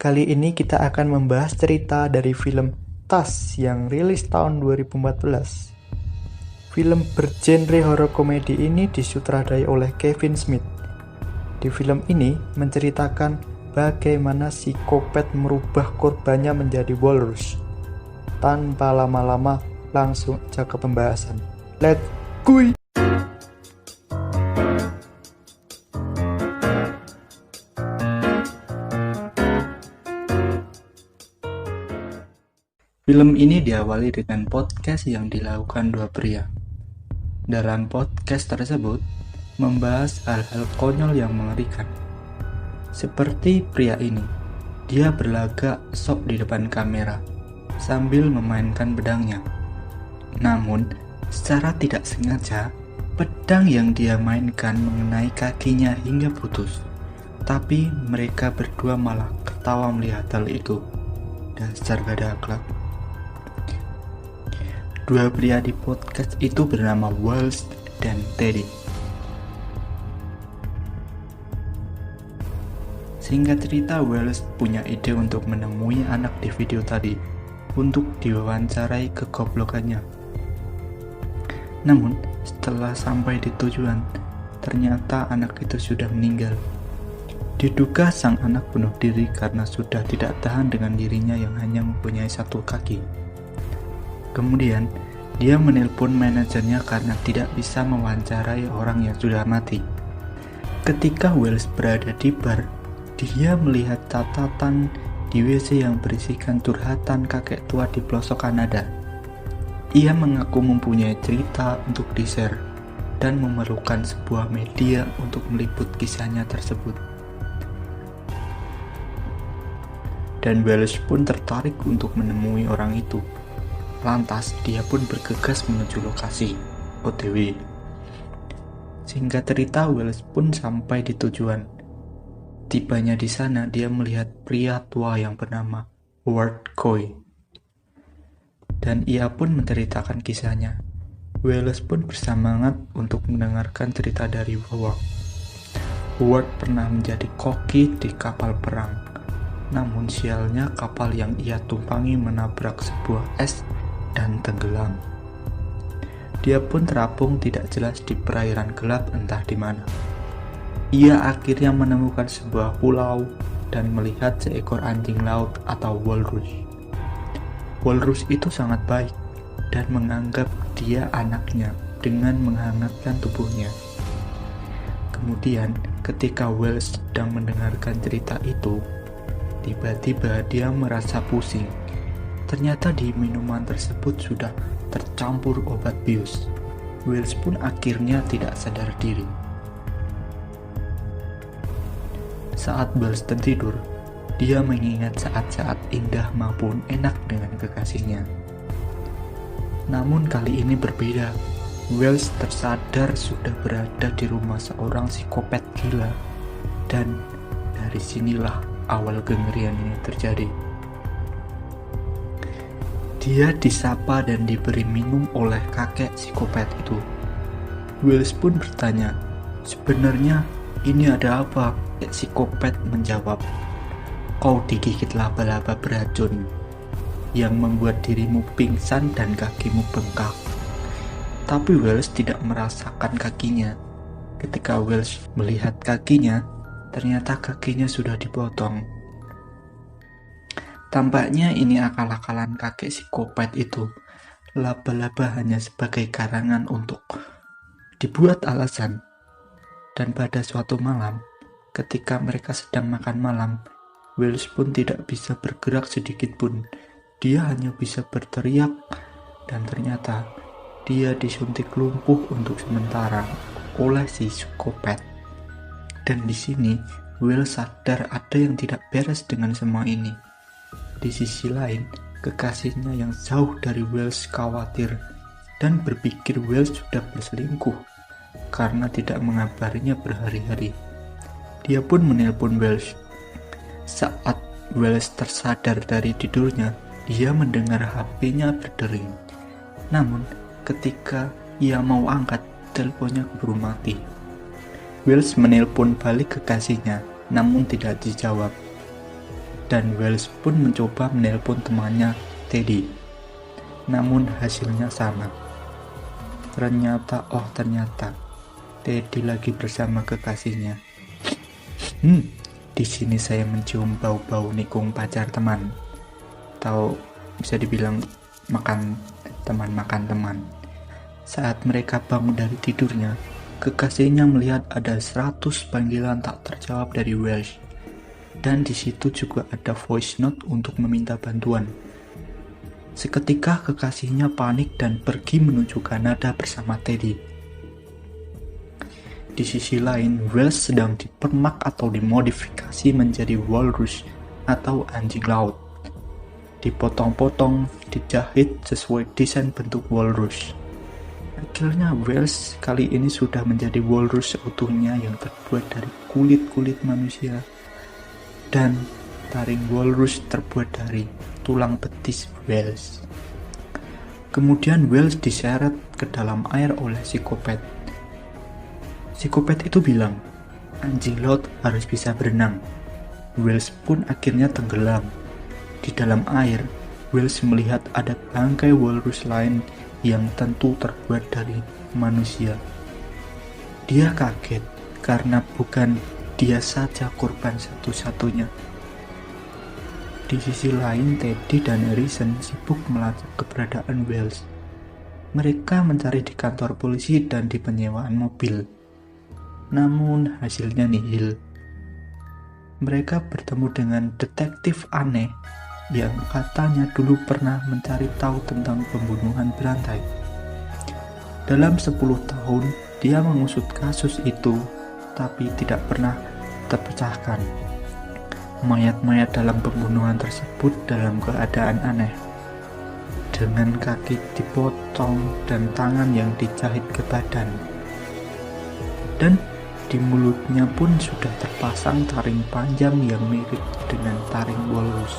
Kali ini kita akan membahas cerita dari film Tas yang rilis tahun 2014. Film bergenre horor komedi ini disutradarai oleh Kevin Smith. Di film ini menceritakan bagaimana psikopat merubah korbannya menjadi walrus. Tanpa lama-lama, langsung aja ke pembahasan. Let's go! Film ini diawali dengan podcast yang dilakukan dua pria. Dalam podcast tersebut, membahas hal-hal konyol yang mengerikan. Seperti pria ini, dia berlagak sok di depan kamera, sambil memainkan pedangnya. Namun, secara tidak sengaja, pedang yang dia mainkan mengenai kakinya hingga putus. Tapi mereka berdua malah ketawa melihat hal itu. Dasar gak ada akhlak. Dua pria di podcast itu bernama Wells dan Teddy. Singkat cerita, Wells punya ide untuk menemui anak di video tadi untuk diwawancarai kegoblokannya. Namun, setelah sampai di tujuan, ternyata anak itu sudah meninggal. Diduga sang anak bunuh diri karena sudah tidak tahan dengan dirinya yang hanya mempunyai satu kaki. Kemudian, dia menelpon manajernya karena tidak bisa mewawancarai orang yang sudah mati. Ketika Wells berada di bar, dia melihat catatan di WC yang berisikan curhatan kakek tua di pelosok Kanada. Ia mengaku mempunyai cerita untuk di-share dan memerlukan sebuah media untuk meliput kisahnya tersebut. Dan Wells pun tertarik untuk menemui orang itu. Lantas, dia pun bergegas menuju lokasi, OTW. Singkat cerita, Wells pun sampai di tujuan. Tibanya di sana, dia melihat pria tua yang bernama Howard Coy. Dan ia pun menceritakan kisahnya. Wells pun bersemangat untuk mendengarkan cerita dari Howard. Howard pernah menjadi koki di kapal perang. Namun sialnya kapal yang ia tumpangi menabrak sebuah es dan tenggelam. Dia pun terapung tidak jelas di perairan gelap entah di mana. Ia akhirnya menemukan sebuah pulau dan melihat seekor anjing laut atau walrus. Walrus itu sangat baik dan menganggap dia anaknya dengan menghangatkan tubuhnya. Kemudian, ketika Wells sedang mendengarkan cerita itu, tiba-tiba dia merasa pusing. Ternyata di minuman tersebut sudah tercampur obat bius. Wells pun akhirnya tidak sadar diri. Saat Wells tertidur, dia mengingat saat-saat indah maupun enak dengan kekasihnya. Namun kali ini berbeda. Wells tersadar sudah berada di rumah seorang psikopat gila. Dan dari sinilah awal kengerian ini terjadi. Dia disapa dan diberi minum oleh kakek psikopat itu. Wells pun bertanya, "Sebenarnya ini ada apa?" Kakek psikopat menjawab, "Kau digigit laba-laba beracun yang membuat dirimu pingsan dan kakimu bengkak." Tapi Wells tidak merasakan kakinya. Ketika Wells melihat kakinya, ternyata kakinya sudah dipotong. Tampaknya ini akal-akalan kakek psikopat itu. Laba-laba hanya sebagai karangan untuk dibuat alasan. Dan pada suatu malam, ketika mereka sedang makan malam, Wells pun tidak bisa bergerak sedikit pun. Dia hanya bisa berteriak, dan ternyata dia disuntik lumpuh untuk sementara oleh si psikopat. Dan di sini, Wells sadar ada yang tidak beres dengan semua ini. Di sisi lain, kekasihnya yang jauh dari Wells khawatir dan berpikir Wells sudah berselingkuh karena tidak mengabarinya berhari-hari. Dia pun menelpon Wells. Saat Wells tersadar dari tidurnya, dia mendengar HP-nya berdering. Namun, ketika ia mau angkat, teleponnya keburu mati. Wells menelpon balik kekasihnya, namun tidak dijawab. dan Wells pun mencoba menelpon temannya Teddy. Namun hasilnya sama. Ternyata Teddy lagi bersama kekasihnya. Di sini saya mencium bau-bau nikung pacar teman. Atau bisa dibilang makan teman. Saat mereka bangun dari tidurnya, kekasihnya melihat ada 100 panggilan tak terjawab dari Wells. Dan di situ juga ada voice note untuk meminta bantuan. Seketika kekasihnya panik dan pergi menuju Kanada bersama Teddy. Di sisi lain, Wells sedang dipermak atau dimodifikasi menjadi walrus atau anjing laut. Dipotong-potong, dijahit sesuai desain bentuk walrus. Akhirnya Wells kali ini sudah menjadi walrus seutuhnya yang terbuat dari kulit manusia. Dan taring walrus terbuat dari tulang betis Wells. Kemudian Wells diseret ke dalam air oleh psikopat. Psikopat itu bilang, anjing laut harus bisa berenang. Wells pun akhirnya tenggelam. Di dalam air, Wells melihat ada bangkai walrus lain yang tentu terbuat dari manusia. Dia kaget karena bukan dia saja korban satu-satunya. Di sisi lain, Teddy dan Harrison sibuk melacak keberadaan Wells. Mereka mencari di kantor polisi dan di penyewaan mobil. Namun hasilnya nihil. Mereka bertemu dengan detektif aneh yang katanya dulu pernah mencari tahu tentang pembunuhan berantai. Dalam 10 tahun, dia mengusut kasus itu, tapi tidak pernah terpecahkan. Mayat-mayat dalam pembunuhan tersebut dalam keadaan aneh, dengan kaki dipotong dan tangan yang dijahit ke badan. Dan di mulutnya pun sudah terpasang taring panjang yang mirip dengan taring walrus.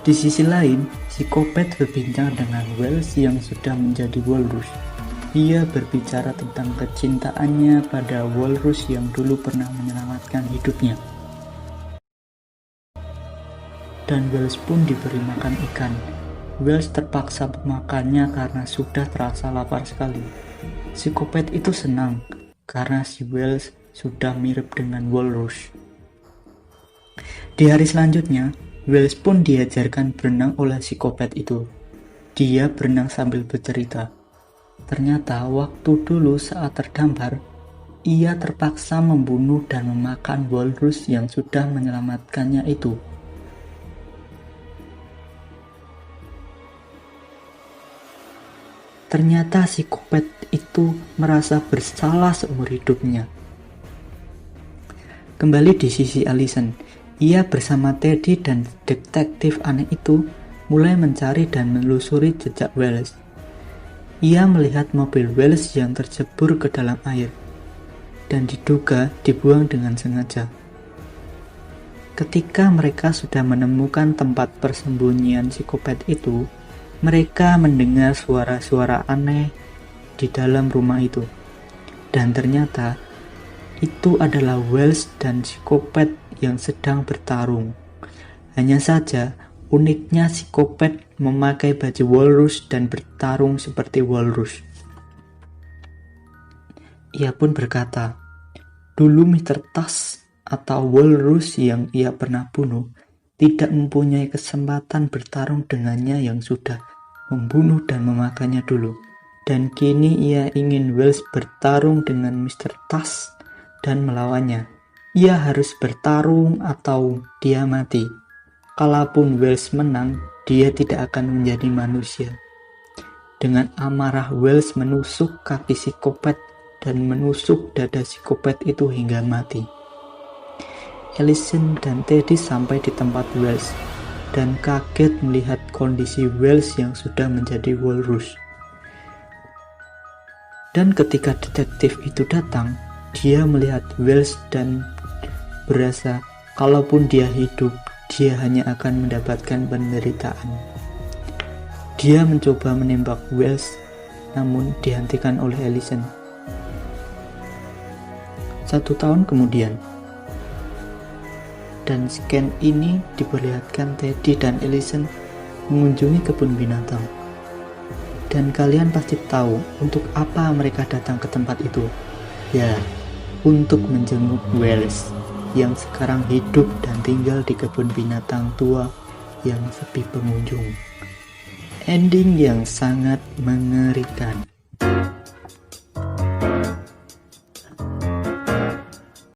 Di sisi lain, psikopat berbincang dengan Wells yang sudah menjadi walrus. Ia berbicara tentang kecintaannya pada walrus yang dulu pernah menyelamatkan hidupnya. Dan Wells pun diberi makan ikan. Wells terpaksa memakannya karena sudah terasa lapar sekali. Psikopat itu senang karena si Wells sudah mirip dengan walrus. Di hari selanjutnya, Wells pun diajarkan berenang oleh psikopat itu. Dia berenang sambil bercerita. Ternyata waktu dulu saat terdampar, ia terpaksa membunuh dan memakan walrus yang sudah menyelamatkannya itu. Ternyata psikopat itu merasa bersalah seumur hidupnya. Kembali di sisi Allison, ia bersama Teddy dan detektif aneh itu mulai mencari dan menelusuri jejak Wells. Ia melihat mobil Wells yang tercebur ke dalam air dan diduga dibuang dengan sengaja. Ketika mereka sudah menemukan tempat persembunyian psikopat itu, mereka mendengar suara-suara aneh di dalam rumah itu. Dan ternyata itu adalah Wells dan psikopat yang sedang bertarung. Hanya saja uniknya psikopat memakai baju walrus dan bertarung seperti walrus. Ia pun berkata, dulu Mr. Tusk atau walrus yang ia pernah bunuh tidak mempunyai kesempatan bertarung dengannya yang sudah membunuh dan memakannya dulu. Dan kini ia ingin Wells bertarung dengan Mr. Tusk dan melawannya. Ia harus bertarung atau dia mati. Kalaupun Wells menang, dia tidak akan menjadi manusia. Dengan amarah Wells menusuk kaki psikopat dan menusuk dada psikopat itu hingga mati. Allison dan Teddy sampai di tempat Wells dan kaget melihat kondisi Wells yang sudah menjadi walrus. Dan ketika detektif itu datang, dia melihat Wells dan berasa kalaupun dia hidup, dia hanya akan mendapatkan penderitaan. Dia mencoba menembak Wells, namun dihentikan oleh Allison. 1 tahun kemudian, dan scan ini diperlihatkan Teddy dan Ellison mengunjungi kebun binatang. Dan kalian pasti tahu untuk apa mereka datang ke tempat itu. Ya, untuk menjenguk Welles yang sekarang hidup dan tinggal di kebun binatang tua yang sepi pengunjung. Ending yang sangat mengerikan.